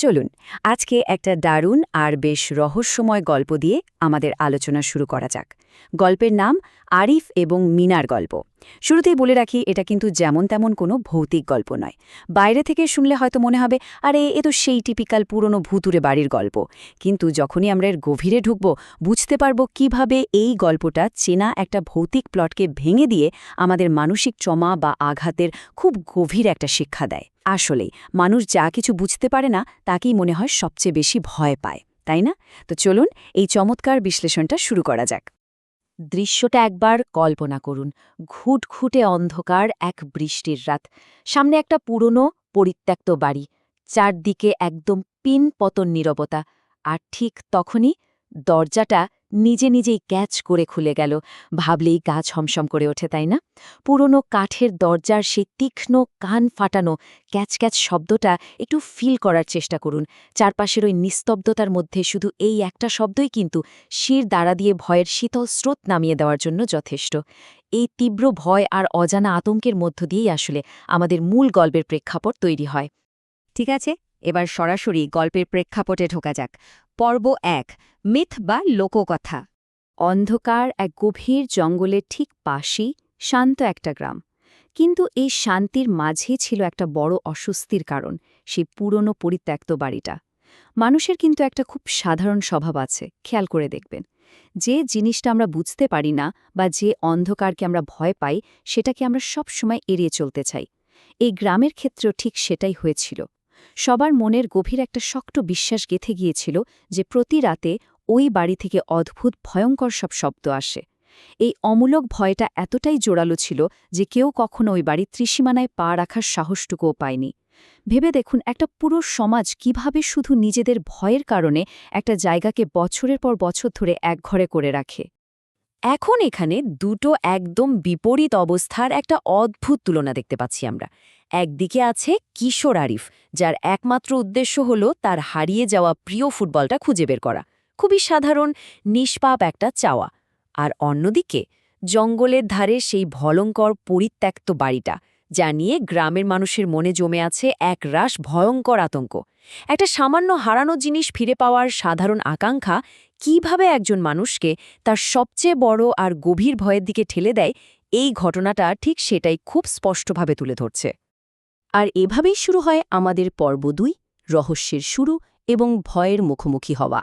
চলুন আজকে একটা দারুণ আর বেশ রহস্যময় গল্প দিয়ে আমাদের আলোচনা শুরু করা যাক। গল্পের নাম আরিফ এবং মিনার গল্প। শুরুতেই বলে রাখি, এটা কিন্তু যেমন তেমন কোনো ভৌতিক গল্প নয়। বাইরে থেকে শুনলে হয়তো মনে হবে আরে এ তো সেই টিপিক্যাল পুরনো ভুতুরে বাড়ির গল্প, কিন্তু যখনই আমরা এর গভীরে ঢুকব বুঝতে পারব কিভাবে এই গল্পটা চেনা একটা ভৌতিক প্লটকে ভেঙে দিয়ে আমাদের মানসিক ট্রমা বা আঘাতের খুব গভীর একটা শিক্ষা দেয়। আসলেই মানুষ যা কিছু বুঝতে পারে না তাকেই মনে হয় সবচেয়ে বেশি ভয় পায়, তাই না? তো চলুন এই চমৎকার বিশ্লেষণটা শুরু করা যাক। দৃশ্যটা একবার কল্পনা করুন। ঘুটঘুটে অন্ধকার এক বৃষ্টির রাত, সামনে একটা পুরনো পরিত্যক্ত বাড়ি, চারদিকে একদম পিনপতন নীরবতা। আর ঠিক তখনই দরজাটা নিজে নিজেই ক্যাচ করে খুলে গেল। ভাবলেই গা ছমছম করে ওঠে, তাই না? পুরনো কাঠের দরজার সেই তীক্ষ্ণ কান ফাটানো ক্যাচ ক্যাচ শব্দটা একটু ফিল করার চেষ্টা করুন। চারপাশের ওই নিস্তব্ধতার মধ্যে শুধু এই একটা শব্দই কিন্তু শির দাঁড়া দিয়ে ভয়ের শীতল স্রোত নামিয়ে দেওয়ার জন্য যথেষ্ট। এই তীব্র ভয় আর অজানা আতঙ্কের মধ্য দিয়েই আসলে আমাদের মূল গল্পের প্রেক্ষাপট তৈরি হয়। ঠিক আছে, এবার সরাসরি গল্পের প্রেক্ষাপটে ঢোকা যাক। পর্ব ১, মিথ বা লোককথা। অন্ধকার এক গভীর জঙ্গলের ঠিক পাশেই শান্ত একটা গ্রাম। কিন্তু এই শান্তির মাঝে ছিল একটা বড় অস্বস্তির কারণ, সেই পুরনো পরিত্যক্ত বাড়িটা। মানুষের কিন্তু একটা খুব সাধারণ স্বভাব আছে, খেয়াল করে দেখবেন। যে জিনিসটা আমরা বুঝতে পারি না বা যে অন্ধকারকে আমরা ভয় পাই, সেটাকে আমরা সব সময় এড়িয়ে চলতে চাই। এই গ্রামের ক্ষেত্রেও ঠিক সেটাই হয়েছিল। সবার মনের গভীর একটা শক্ত বিশ্বাস গেঁথে গিয়েছিল যে প্রতি রাতে ওই বাড়ি থেকে অদ্ভুত ভয়ঙ্কর সব শব্দ আসে। এই অমূলক ভয়টা এতটাই জোরালো ছিল যে কেউ কখনো ওই বাড়ির ত্রিসীমানায় পা রাখার সাহসটুকুও পায়নি। ভেবে দেখুন, একটা পুরো সমাজ কিভাবে শুধু নিজেদের ভয়ের কারণে একটা জায়গাকে বছরের পর বছর ধরে একঘরে করে রাখে। এখন এখানে দুটো একদম বিপরীত অবস্থার একটা অদ্ভুত তুলনা দেখতে পাচ্ছি আমরা। একদিকে আছে কিশোর আরিফ, যার একমাত্র উদ্দেশ্য হল তার হারিয়ে যাওয়া প্রিয় ফুটবলটা খুঁজে বের করা। খুবই সাধারণ, নিষ্পাপ একটা চাওয়া। আর অন্যদিকে জঙ্গলের ধারে সেই ভয়ঙ্কর পরিত্যক্ত বাড়িটা, যা নিয়ে গ্রামের মানুষের মনে জমে আছে এক রাশ ভয়ঙ্কর আতঙ্ক। একটা সামান্য হারানো জিনিস ফিরে পাওয়ার সাধারণ আকাঙ্ক্ষা কিভাবে একজন মানুষকে তার সবচেয়ে বড় আর গভীর ভয়ের দিকে ঠেলে দেয়, এই ঘটনাটা ঠিক সেটাই খুব স্পষ্টভাবে তুলে ধরছে। আর এভাবেই শুরু হয় আমাদের পর্ব ২, রহস্যের শুরু এবং ভয়ের মুখোমুখি হওয়া।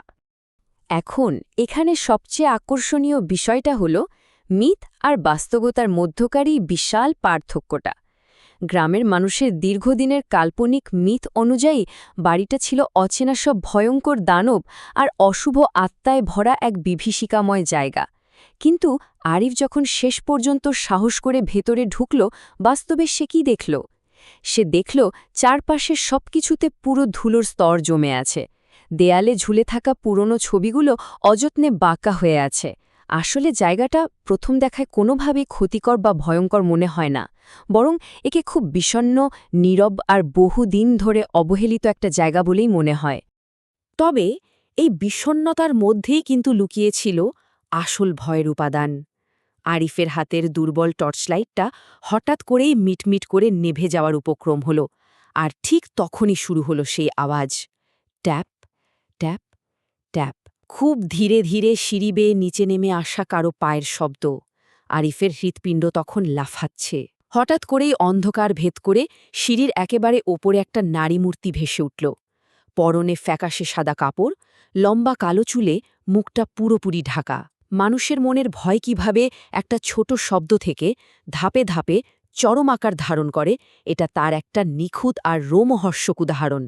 এখন এখানে সবচেয়ে আকর্ষণীয় বিষয়টা হল মিথ আর বাস্তবতার মধ্যকারই বিশাল পার্থক্যটা। গ্রামের মানুষের দীর্ঘদিনের কাল্পনিক মিথ অনুযায়ী বাড়িটা ছিল অচেনা সব ভয়ঙ্কর দানব আর অশুভ আত্মায় ভরা এক বিভীষিকাময় জায়গা। কিন্তু আরিফ যখন শেষ পর্যন্ত সাহস করে ভেতরে ঢুকল, বাস্তবে সে কি দেখল? সে দেখল চারপাশের সবকিছুতে পুরো ধুলোর স্তর জমে আছে। দেয়ালে ঝুলে থাকা পুরনো ছবিগুলো অযত্নে বাঁকা হয়ে আছে। আসলে জায়গাটা প্রথম দেখায় কোনোভাবেই ক্ষতিকর বা ভয়ঙ্কর মনে হয় না, বরং একে খুব বিষণ্ণ, নীরব আর বহুদিন ধরে অবহেলিত একটা জায়গা বলেই মনে হয়। তবে এই বিষণ্ণতার মধ্যেই কিন্তু লুকিয়েছিল আসল ভয়ের উপাদান। আরিফের হাতের দুর্বল টর্চলাইটটা হঠাৎ করেই মিটমিট করে নেভে যাওয়ার উপক্রম হল। আর ঠিক তখনই শুরু হলো সেই আওয়াজ, ট্যাপ ট্যাপ ট্যাপ। খুব ধীরে ধীরে সিঁড়ি বেয়ে নিচে নেমে আসা কারো পায়ের শব্দ। আরিফের হৃৎপিণ্ড তখন লাফাচ্ছে। হঠাৎ করেই অন্ধকার ভেদ করে সিঁড়ির একেবারে ওপরে একটা নারী মূর্তি ভেসে উঠল। পরনে ফ্যাকাশে সাদা কাপড়, লম্বা কালো চুলে, মুখটা পুরোপুরি ঢাকা। মানুষের মনের ভয় কিভাবে একটা ছোট শব্দ থেকে ধাপে ধাপে চরম আকার ধারণ করে, এটা তার একটা নিখুঁত আর রোমহর্ষক উদাহরণ।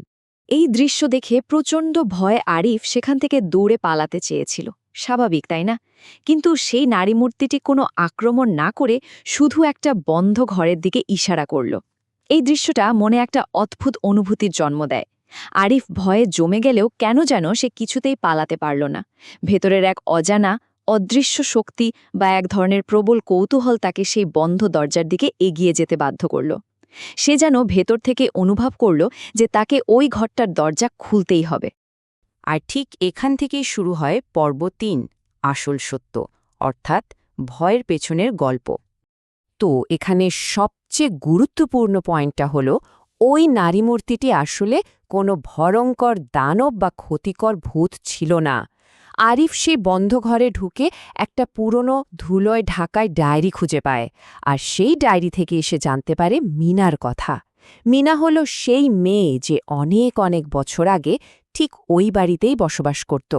এই দৃশ্য দেখে প্রচণ্ড ভয়ে আরিফ সেখান থেকে দৌড়ে পালাতে চেয়েছিল। স্বাভাবিক, তাই না? কিন্তু সেই নারী মূর্তিটি কোনো আক্রমণ না করে শুধু একটা বন্ধ ঘরের দিকে ইশারা করল। এই দৃশ্যটা মনে একটা অদ্ভুত অনুভূতির জন্ম দেয়। আরিফ ভয়ে জমে গেলেও কেন যেন সে কিছুতেই পালাতে পারল না। ভেতরের এক অজানা অদৃশ্য শক্তি বা এক ধরনের প্রবল কৌতূহল তাকে সেই বন্ধ দরজার দিকে এগিয়ে যেতে বাধ্য করল। সে যেন ভেতর থেকে অনুভব করল যে তাকে ওই ঘরটার দরজা খুলতেই হবে। আর ঠিক এখান থেকেই শুরু হয় পর্ব ৩, আসল সত্য, অর্থাৎ ভয়ের পেছনের গল্প। তো এখানে সবচেয়ে গুরুত্বপূর্ণ পয়েন্টটা হল ওই নারী মূর্তিটি আসলে কোনো ভয়ঙ্কর দানব বা ক্ষতিকর ভূত ছিল না। আরিফ সে বন্ধ ঘরে ঢুকে একটা পুরনো ধুলোয় ঢাকায় ডায়েরি খুঁজে পায়, আর সেই ডায়েরি থেকে এসে জানতে পারে মিনার কথা। মিনা হল সেই মেয়ে যে অনেক অনেক বছর আগে ঠিক ওই বাড়িতেই বসবাস করত।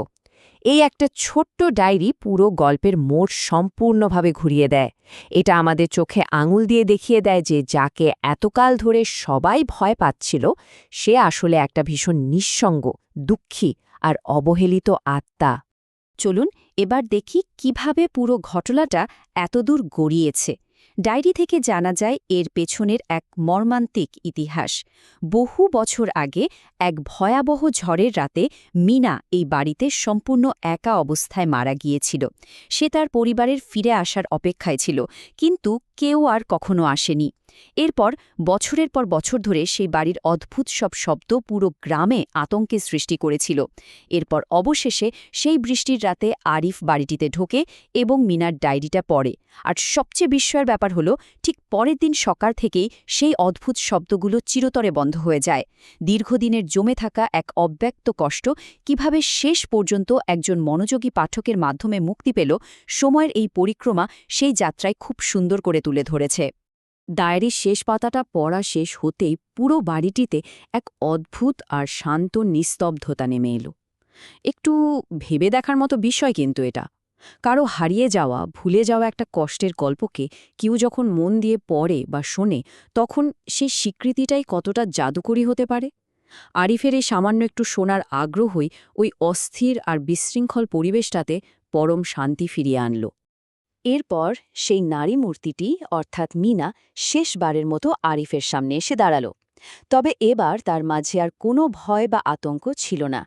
এই একটা ছোট্ট ডায়েরি পুরো গল্পের মোড় সম্পূর্ণভাবে ঘুরিয়ে দেয়। এটা আমাদের চোখে আঙুল দিয়ে দেখিয়ে দেয় যে যাকে এতকাল ধরে সবাই ভয় পাচ্ছিল, সে আসলে একটা ভীষণ নিঃসঙ্গ, দুঃখী আর অবহেলিত আত্মা। চলুন এবার দেখি কিভাবে পুরো ঘটনাটা এতদূর গড়িয়েছে। ডায়েরি থেকে জানা যায় এর পেছনের এক মর্মান্তিক ইতিহাস। বহু বছর আগে এক ভয়াবহ ঝড়ের রাতে মিনা এই বাড়িতে সম্পূর্ণ একা অবস্থায় মারা গিয়েছিল। সে তার পরিবারের ফিরে আসার অপেক্ষায় ছিল, কিন্তু কেউ আর কখনো আসেনি। এরপর বছরের পর বছর ধরে সেই বাড়ির অদ্ভুত সব শব্দ পুরো গ্রামে আতঙ্কের সৃষ্টি করেছিল। এরপর অবশেষে সেই বৃষ্টির রাতে আরিফ বাড়িটিতে ঢোকে এবং মিনার ডায়েরিটা পড়ে। আর সবচেয়ে বিস্ময়ের ব্যাপার হলো, ঠিক পরের দিন সকাল থেকেই সেই অদ্ভুত শব্দগুলো চিরতরে বন্ধ হয়ে যায়। দীর্ঘদিনের জমে থাকা এক অব্যক্ত কষ্ট কিভাবে শেষ পর্যন্ত একজন মনোযোগী পাঠকের মাধ্যমে মুক্তি পেল, সময়ের এই পরিক্রমা সেই যাত্রায় খুব সুন্দর করে তুলে ধরেছে। ডায়েরির শেষ পাতাটা পড়া শেষ হতেই পুরো বাড়িটিতে এক অদ্ভুত আর শান্ত নিস্তব্ধতা নেমে এলো। একটু ভেবে দেখার মতো বিষয় কিন্তু এটা। কারো হারিয়ে যাওয়া, ভুলে যাওয়া একটা কষ্টের গল্পকে কেউ যখন মন দিয়ে পড়ে বা শোনে, তখন সেই স্বীকৃতিটাই কতটা জাদুকরী হতে পারে। আরিফের এই সামান্য একটু শোনার আগ্রহই ওই অস্থির আর বিশৃঙ্খল পরিবেশটাতে পরম শান্তি ফিরিয়ে আনল। এরপর সেই নারী মূর্তিটি অর্থাৎ মিনা শেষবারের মতো আরিফের সামনে এসে দাঁড়াল। তবে এবার তার মাঝে আর কোনো ভয় বা আতঙ্ক ছিল না।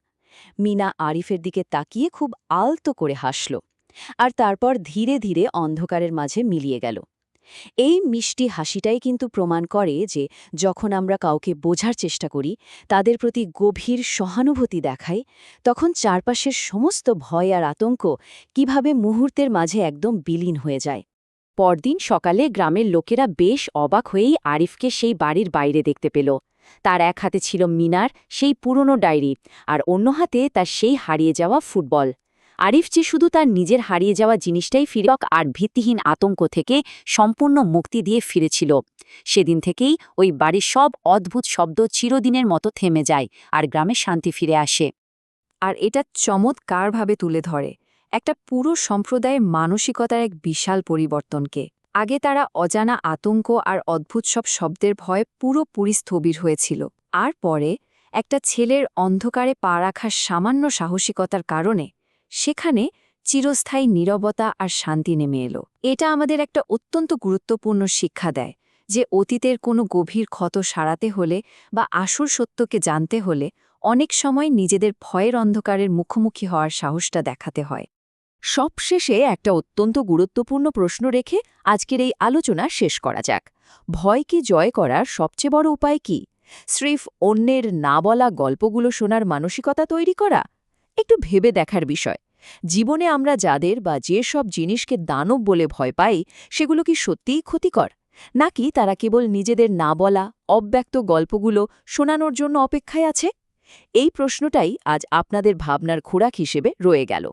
মিনা আরিফের দিকে তাকিয়ে খুব আলতো করে হাসল, আর তারপর ধীরে ধীরে অন্ধকারের মাঝে মিলিয়ে গেল। এই মিষ্টি হাসিটাই কিন্তু প্রমাণ করে যে যখন আমরা কাউকে বোঝার চেষ্টা করি, তাদের প্রতি গভীর সহানুভূতি দেখাই, তখন চারপাশের সমস্ত ভয় আর আতঙ্ক কিভাবে মুহূর্তের মাঝে একদম বিলীন হয়ে যায়। পরদিন সকালে গ্রামের লোকেরা বেশ অবাক হয়েই আরিফকে সেই বাড়ির বাইরে দেখতে পেল। তার এক হাতে ছিল মিনার সেই পুরনো ডায়েরি, আর অন্য হাতে তার সেই হারিয়ে যাওয়া ফুটবল। আরিফ যে শুধু তার নিজের হারিয়ে যাওয়া জিনিসটাই ফিরে আর ভিত্তিহীন আতঙ্ক থেকে সম্পূর্ণ মুক্তি দিয়ে ফিরেছিল। সেদিন থেকেই ওই বাড়ির সব অদ্ভুত শব্দ চিরদিনের মতো থেমে যায়, আর গ্রামে শান্তি ফিরে আসে। আর এটা চমৎকারভাবে তুলে ধরে একটা পুরো সম্প্রদায়ের মানসিকতার এক বিশাল পরিবর্তনকে। আগে তারা অজানা আতঙ্ক আর অদ্ভুত সব শব্দের ভয়ে পুরোপুরি স্থবির হয়েছিল, আর পরে একটা ছেলের অন্ধকারে পা রাখার সামান্য সাহসিকতার কারণে সেখানে চিরস্থায়ী নীরবতা আর শান্তি নেমে এলো। এটা আমাদের একটা অত্যন্ত গুরুত্বপূর্ণ শিক্ষা দেয় যে অতীতের কোনো গভীর ক্ষত সারাতে হলে বা আসল সত্যকে জানতে হলে অনেক সময় নিজেদের ভয়ের অন্ধকারের মুখোমুখি হওয়ার সাহসটা দেখাতে হয়। সবশেষে একটা অত্যন্ত গুরুত্বপূর্ণ প্রশ্ন রেখে আজকের এই আলোচনা শেষ করা যাক। ভয়কে জয় করার সবচেয়ে বড় উপায় কি? স্রেফ অন্যের না বলা গল্পগুলো শোনার মানসিকতা তৈরি করা? একটু ভেবে দেখার বিষয়। জীবনে আমরা যাদের বা যে সব জিনিসকে দানব বলে ভয় পাই, সেগুলো কি সত্যিই ক্ষতিকর, নাকি তারা কেবল নিজেদের না বলা অব্যক্ত গল্পগুলো শোনানোর জন্য অপেক্ষায় আছে? এই প্রশ্নটাই আজ আপনাদের ভাবনার খোরাক হিসেবে রয়ে গেল।